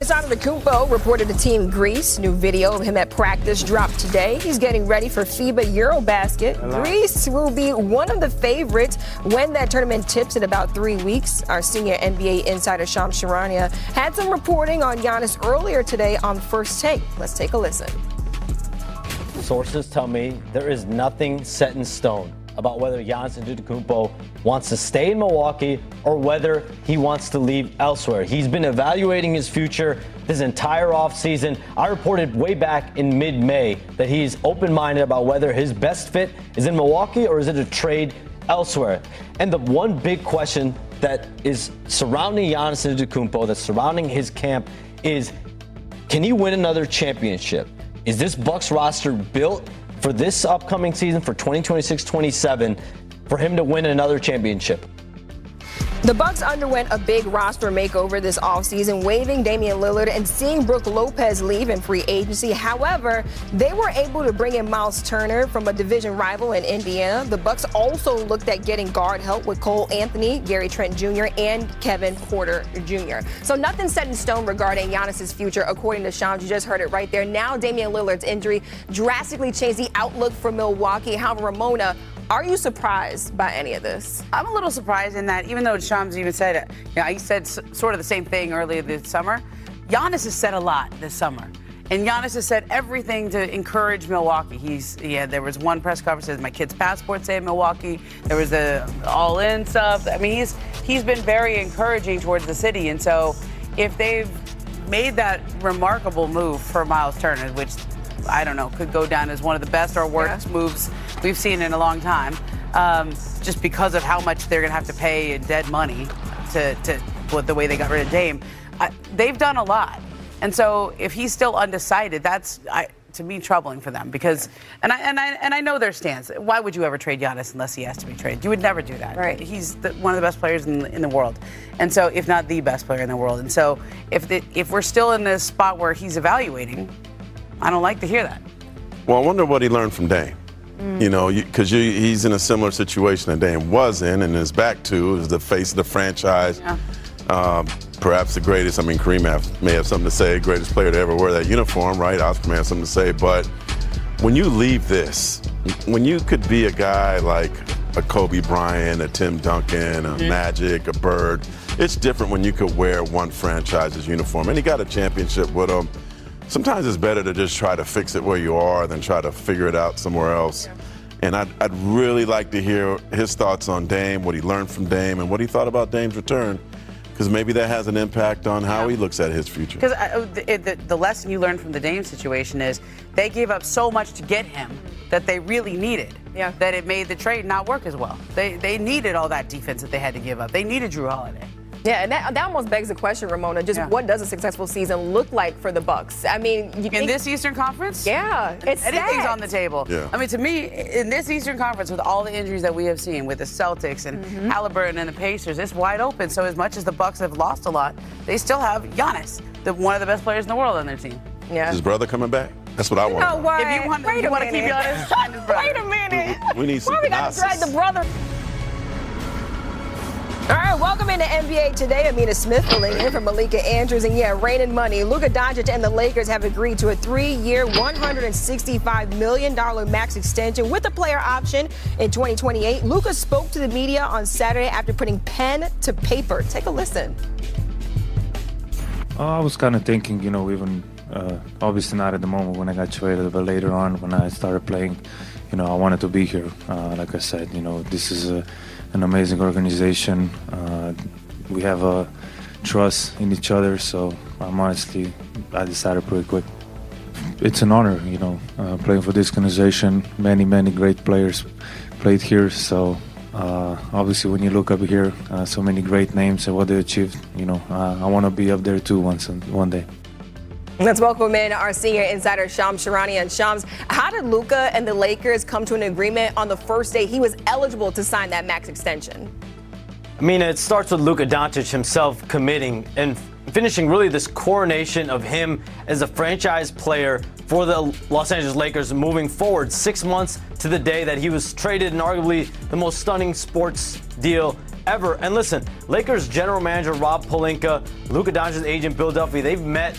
Antetokounmpo reported to Team Greece. New video of him at practice dropped today. He's getting ready for FIBA Eurobasket. Greece will be one of the favorites when that tournament tips in about 3 weeks. Our senior NBA insider Shams Charania had some reporting on Giannis earlier today on First Take. Let's take a listen. Sources tell me there is nothing set in stone about whether Giannis Antetokounmpo wants to stay in Milwaukee or whether he wants to leave elsewhere. He's been evaluating his future this entire offseason. I reported way back in mid-May that he's open-minded about whether his best fit is in Milwaukee or is it a trade elsewhere. And the one big question that is surrounding Giannis Antetokounmpo, that's surrounding his camp, is can he win another championship? Is this Bucks roster built for this upcoming season, for 2026-27, for him to win another championship? The Bucks underwent a big roster makeover this offseason, waiving Damian Lillard and seeing Brook Lopez leave in free agency. However, they were able to bring in Miles Turner from a division rival in Indiana. The Bucks also looked at getting guard help with Cole Anthony, Gary Trent Jr., and Kevin Porter Jr. So nothing set in stone regarding Giannis's future, according to Shams. You just heard it right there. Now Damian Lillard's injury drastically changed the outlook for Milwaukee. However, Ramona, are you surprised by any of this? I'm a little surprised in that, even though Shams even said it, he said sort of the same thing earlier this summer. Giannis has said a lot this summer. And Giannis has said everything to encourage Milwaukee. There was one press conference that says my kid's passport say Milwaukee. There was the all-in stuff. I mean, he's been very encouraging towards the city. And so if they've made that remarkable move for Miles Turner, which I don't know, could go down as one of the best or worst moves we've seen in a long time, just because of how much they're going to have to pay in dead money to the way they got rid of Dame. They've done a lot. And so if he's still undecided, that's, to me, troubling for them. Because, and I know their stance. Why would you ever trade Giannis unless he has to be traded? You would never do that. Right. He's one of the best players in the world. And so, if not the best player in the world. And so, if we're still in this spot where he's evaluating, I don't like to hear that. Well, I wonder what he learned from Dame. You know, because he's in a similar situation that Dame was in and is back to, is the face of the franchise. Yeah. Perhaps the greatest. I mean, Kareem may have something to say, greatest player to ever wear that uniform, right? Oscar may have something to say. But when you leave this, when you could be a guy like a Kobe Bryant, a Tim Duncan, a Magic, a Bird, it's different when you could wear one franchise's uniform. And he got a championship with him. Sometimes it's better to just try to fix it where you are than try to figure it out somewhere else. Yeah. And I'd really like to hear his thoughts on Dame, what he learned from Dame, and what he thought about Dame's return, because maybe that has an impact on how he looks at his future. Because the lesson you learned from the Dame situation is they gave up so much to get him that they really needed, that it made the trade not work as well. They needed all that defense that they had to give up. They needed Drew Holiday. Yeah, and that almost begs the question, Ramona, just what does a successful season look like for the Bucks? I mean, in this Eastern Conference? Yeah, it's anything's on the table. Yeah. I mean, to me, in this Eastern Conference, with all the injuries that we have seen with the Celtics and Halliburton and the Pacers, it's wide open. So as much as the Bucks have lost a lot, they still have Giannis, one of the best players in the world on their team. Yeah. Is his brother coming back? That's what I want. You know what? If you want to keep Giannis, sign his brother. Wait a minute. We need some Why we got to drag the brother? All right, welcome into NBA Today. Amina Smith filling in for Malika Andrews. And raining money. Luka Doncic and the Lakers have agreed to a 3-year, $165 million max extension with a player option in 2028. Luka spoke to the media on Saturday after putting pen to paper. Take a listen. I was kind of thinking, even obviously not at the moment when I got traded, but later on when I started playing, I wanted to be here. Like I said, this is an amazing organization. We have a trust in each other, so I decided pretty quick. It's an honor, playing for this organization. Many great players played here, so obviously when you look up here, so many great names and what they achieved, I want to be up there too one day. Let's welcome in our senior insider, Shams Charania. And Shams, how did Luka and the Lakers come to an agreement on the first day he was eligible to sign that max extension? I mean, it starts with Luka Doncic himself committing and finishing really this coronation of him as a franchise player for the Los Angeles Lakers moving forward 6 months to the day that he was traded in arguably the most stunning sports deal ever. And listen, Lakers general manager Rob Pelinka, Luka Doncic's agent Bill Duffy, they've met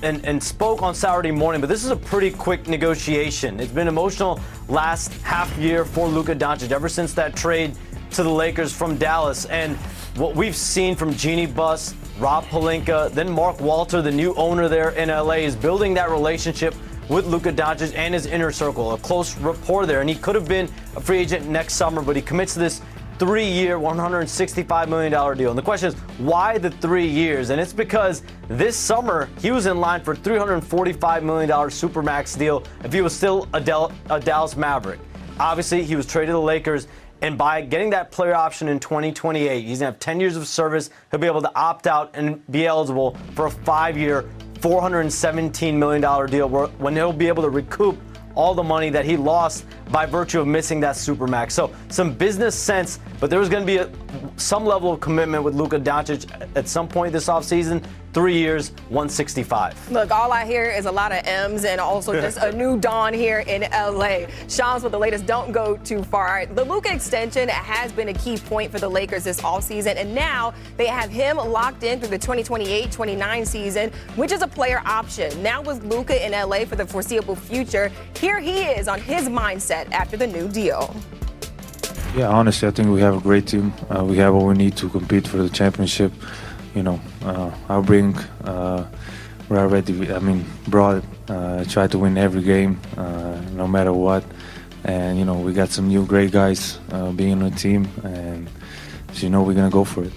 and spoke on Saturday morning, but this is a pretty quick negotiation. It's been emotional last half year for Luka Doncic ever since that trade to the Lakers from Dallas. And what we've seen from Jeannie Buss, Rob Pelinka, then Mark Walter, the new owner there in LA, is building that relationship with Luka Doncic and his inner circle, a close rapport there. And he could have been a free agent next summer, but he commits to this 3-year, $165 million deal. And the question is, why the 3 years? And it's because this summer, he was in line for a $345 million Supermax deal if he was still a Dallas Maverick. Obviously, he was traded to the Lakers, and by getting that player option in 2028, he's going to have 10 years of service. He'll be able to opt out and be eligible for a 5-year, $417 million deal when he'll be able to recoup all the money that he lost by virtue of missing that Supermax. So some business sense, but there was going to be some level of commitment with Luka Doncic at some point this offseason. 3 years, 165. Look, all I hear is a lot of M's and also just a new dawn here in LA. Shams with the latest. Don't go too far. The Luka extension has been a key point for the Lakers this offseason, and now they have him locked in through the 2028-29 season, which is a player option. Now with Luka in LA for the foreseeable future, here he is on his mindset after the new deal. Yeah, honestly, I think we have a great team. We have what we need to compete for the championship. You know, our bring, we're already, brought, try to win every game, no matter what. And, you know, we got some new great guys being on the team, and so, you know, we're going to go for it.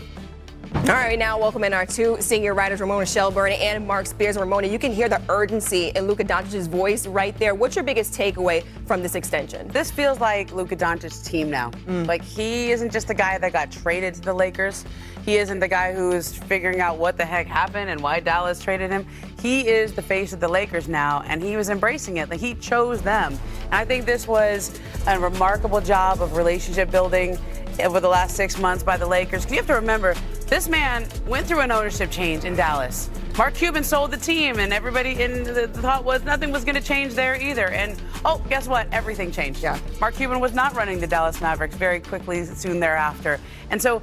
All right, now welcome in our two senior writers, Ramona Shelburne and Mark Spears. Ramona, you can hear the urgency in Luka Doncic's voice right there. What's your biggest takeaway from this extension? This feels like Luka Doncic's team now. Like, he isn't just the guy that got traded to the Lakers. He isn't the guy who is figuring out what the heck happened and why Dallas traded him. He is the face of the Lakers now, and he was embracing it. Like, he chose them. And I think this was a remarkable job of relationship building over the last 6 months by the Lakers. Because you have to remember, this man went through an ownership change in Dallas. Mark Cuban sold the team, and everybody in the thought was nothing was going to change there either. And, oh, guess what? Everything changed. Yeah. Mark Cuban was not running the Dallas Mavericks very quickly soon thereafter. And so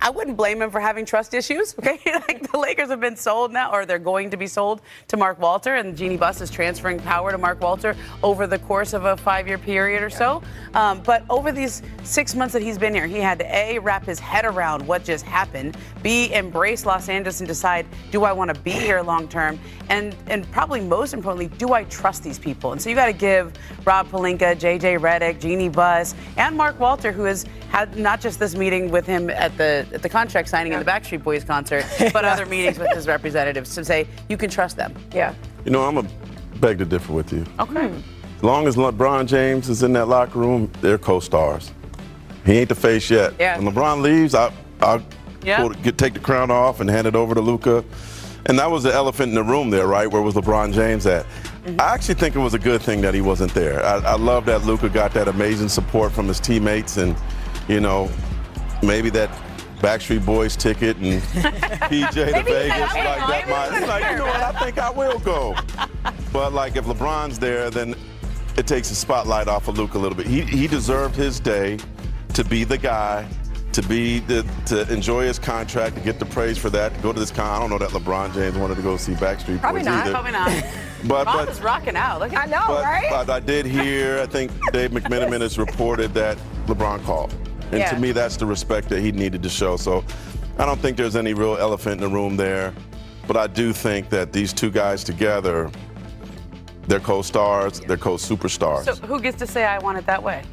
I wouldn't blame him for having trust issues, okay? Like, the Lakers have been sold now, or they're going to be sold to Mark Walter, and Jeannie Buss is transferring power to Mark Walter over the course of a 5-year period or so. But over these 6 months that he's been here, he had to, A, wrap his head around what just happened, B, embrace Los Angeles and decide, do I want to be here long term? And probably most importantly, do I trust these people? And so you got to give Rob Pelinka, JJ Redick, Jeannie Buss, and Mark Walter, who has had not just this meeting with him at the contract signing in the Backstreet Boys concert, but other meetings with his representatives to say you can trust them. Yeah. You know, I'm going to beg to differ with you. Okay. As long as LeBron James is in that locker room, they're co-stars. He ain't the face yet. Yeah. When LeBron leaves, I'll take the crown off and hand it over to Luka. And that was the elephant in the room there, right? Where was LeBron James at? I actually think it was a good thing that he wasn't there. I love that Luka got that amazing support from his teammates, and, you know, maybe that Backstreet Boys ticket and PJ to Vegas, you know what, I think I will go. But, like, if LeBron's there, then it takes the spotlight off of Luka a little bit. He deserved his day to be the guy, to enjoy his contract, to get the praise for that, to go to this I don't know that LeBron James wanted to go see Backstreet Boys either. Probably not. But was rocking out. Look at right? But I did hear, I think Dave McMenamin has reported that LeBron called. And to me, that's the respect that he needed to show. So I don't think there's any real elephant in the room there. But I do think that these two guys together, they're co-stars, they're co-superstars. So who gets to say I want it that way?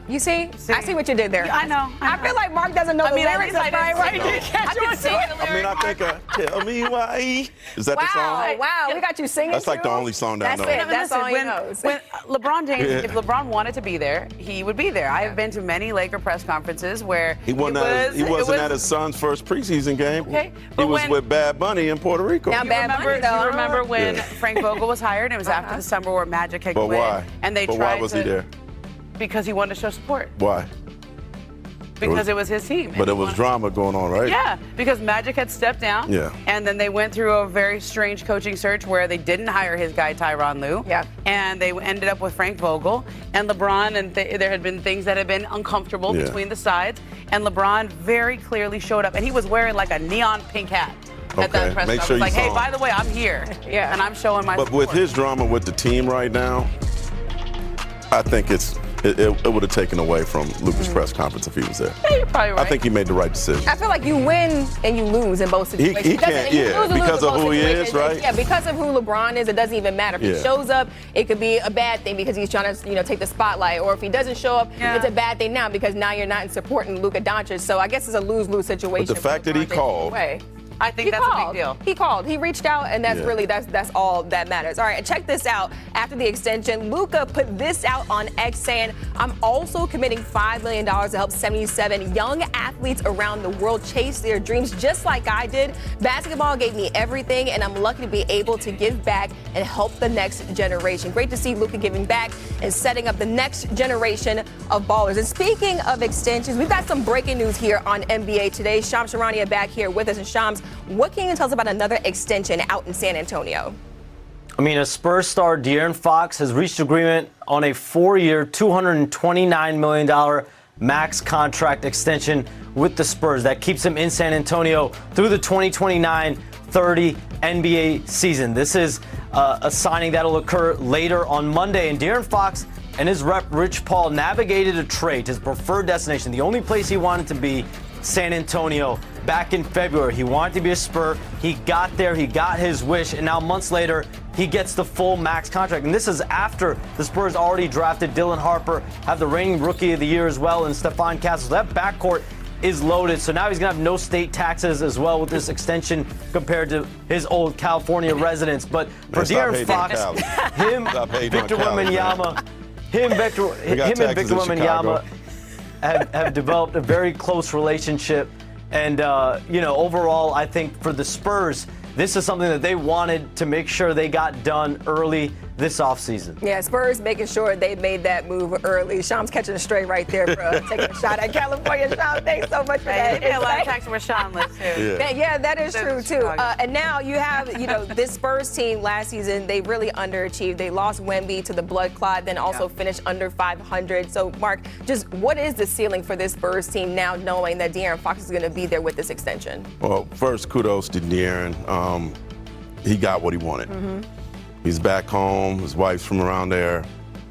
You see? I see what you did there. Yeah, I know. I feel like Mark doesn't know the lyrics. I can sing it. I think, tell me why. Is that the song? Wow, we got you singing. That's like the only song that I know. That's all he knows. When LeBron James, if LeBron wanted to be there, he would be there. I have been to many Laker press conferences where he wasn't at his son's first preseason game. Okay, he was with Bad Bunny in Puerto Rico. Now, you remember when Frank Vogel was hired? It was after the summer where Magic had But quit. why? And they but tried why was he there? Because he wanted to show support. Why? because it was his team. But it was drama going on, right? Yeah, because Magic had stepped down. Yeah. And then they went through a very strange coaching search where they didn't hire his guy Tyronn Lue. Yeah. And they ended up with Frank Vogel and LeBron, and there had been things that had been uncomfortable between the sides. And LeBron very clearly showed up, and he was wearing like a neon pink hat. At that press Make conference. sure you Like, hey, saw by him. the way, I'm here. Yeah. And I'm showing my But support. with his drama with the team right now, I think it would have taken away from Luka's press conference if he was there. Yeah, you're probably right. I think he made the right decision. I feel like you win and you lose in both situations. He can't, You lose and lose because in of both who he is, situations. right? Yeah, because of who LeBron is, it doesn't even matter. If he Yeah. shows up, it could be a bad thing because he's trying to, take the spotlight. Or if he doesn't show up, it's a bad thing now because now you're not supporting Luka Doncic. So I guess it's a lose-lose situation. But the fact that he called, I think He that's called. a big deal. He called. He reached out, and that's Yeah. really that's all that matters. All right, and check this out. After the extension, Luka put this out on X saying, "I'm also committing $5 million to help 77 young athletes around the world chase their dreams, just like I did. Basketball gave me everything, and I'm lucky to be able to give back and help the next generation." Great to see Luka giving back and setting up the next generation of ballers. And speaking of extensions, we've got some breaking news here on NBA Today. Shams Charania back here with us, and Shams, what can you tell us about another extension out in San Antonio? I mean, a Spurs star, De'Aaron Fox, has reached agreement on a 4-year, $229 million max contract extension with the Spurs that keeps him in San Antonio through the 2029-30 NBA season. This is a signing that'll occur later on Monday, and De'Aaron Fox and his rep, Rich Paul, navigated a trade to his preferred destination, the only place he wanted to be, San Antonio. Back in February, he wanted to be a Spur. He got there, he got his wish, and now months later, he gets the full max contract. And this is after the Spurs already drafted Dylan Harper, have the reigning Rookie of the Year as well, and Stephon Castle. So that backcourt is loaded. So now he's going to have no state taxes as well with this extension compared to his old California residence. But for De'Aaron Fox, him, Victor Wembanyama, him and Victor Wembanyama have developed a very close relationship. And, overall, I think for the Spurs, this is something that they wanted to make sure they got done early this offseason. Yeah, Spurs making sure they made that move early. Shams catching a stray right there for taking a shot at California. Shams, thanks so much for that. They made a lot of tax where Sean lives, too. Yeah, that is true, too. And now you have, this Spurs team last season, they really underachieved. They lost Wemby to the blood clot, then also finished under 500. So, Mark, just what is the ceiling for this Spurs team now knowing that De'Aaron Fox is going to be there with this extension? Well, first, kudos to De'Aaron. He got what he wanted. Mm-hmm. He's back home. His wife's from around there.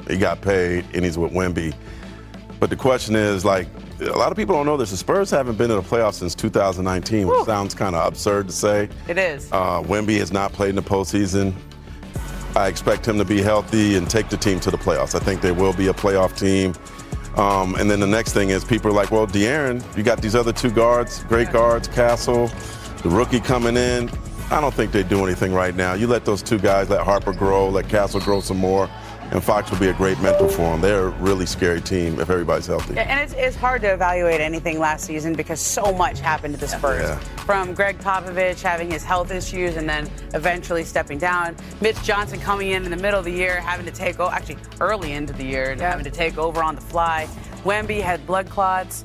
He got paid, and he's with Wemby. But the question is, a lot of people don't know this. The Spurs haven't been in the playoffs since 2019, which sounds kind of absurd to say. It is. Wemby has not played in the postseason. I expect him to be healthy and take the team to the playoffs. I think they will be a playoff team. And then the next thing is people are like, well, De'Aaron, you got these other two guards, great guards, Castle, the rookie coming in. I don't think they do anything right now. You let those two guys, let Harper grow, let Castle grow some more, and Fox will be a great mentor for them. They're a really scary team if everybody's healthy. Yeah, and it's hard to evaluate anything last season because so much happened to the Spurs. Yeah. From Greg Popovich having his health issues and then eventually stepping down. Mitch Johnson coming in the middle of the year, having to take over, actually early into the year, and having to take over on the fly. Wemby had blood clots,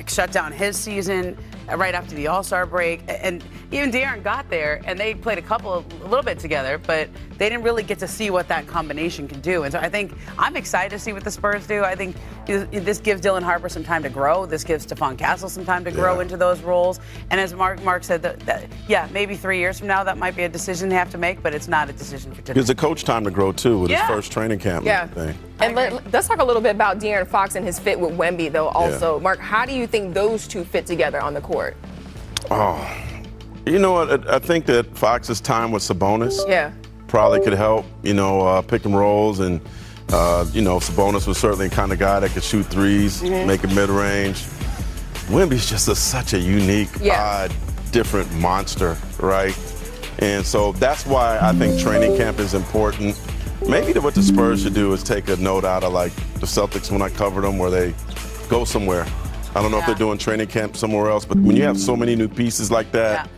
shut down his season right after the All-Star break. And even De'Aaron got there, and they played a little bit together, but they didn't really get to see what that combination can do. And so I think I'm excited to see what the Spurs do. I think this gives Dylan Harper some time to grow. This gives Stephon Castle some time to grow into those roles. And as Mark said, maybe 3 years from now, that might be a decision they have to make, but it's not a decision for today. Gives the coach time to grow, too, with his first training camp. Yeah. And let's talk a little bit about De'Aaron Fox and his fit with Wemby, though, also. Mark, how do you think those two fit together on the court? Oh, you know what? I think that Fox's time with Sabonis probably could help, pick and rolls. And, Sabonis was certainly the kind of guy that could shoot threes, make a mid-range. Wemby's just such a unique, odd, different monster, right? And so that's why I think training camp is important. Maybe what the Spurs should do is take a note out of the Celtics when I covered them, where they go somewhere. I don't know if they're doing training camp somewhere else, but when you have so many new pieces like that,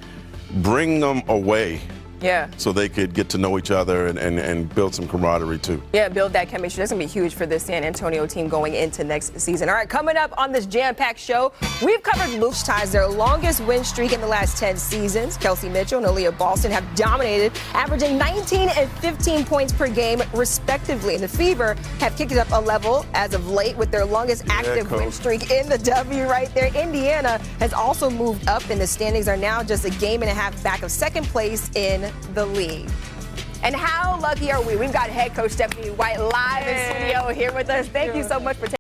bring them away Yeah. So they could get to know each other and build some camaraderie too. Yeah, build that chemistry. That's going to be huge for this San Antonio team going into next season. All right, coming up on this jam-packed show, we've covered Luch ties, their longest win streak in the last 10 seasons. Kelsey Mitchell and Aaliyah Boston have dominated, averaging 19 and 15 points per game, respectively. And the Fever have kicked it up a level as of late with their longest active win streak in the W right there. Indiana has also moved up, and the standings are now just a game and a half back of second place in the league. And how lucky are we? We've got head coach Stephanie White live in studio here with us. Thank you so much for taking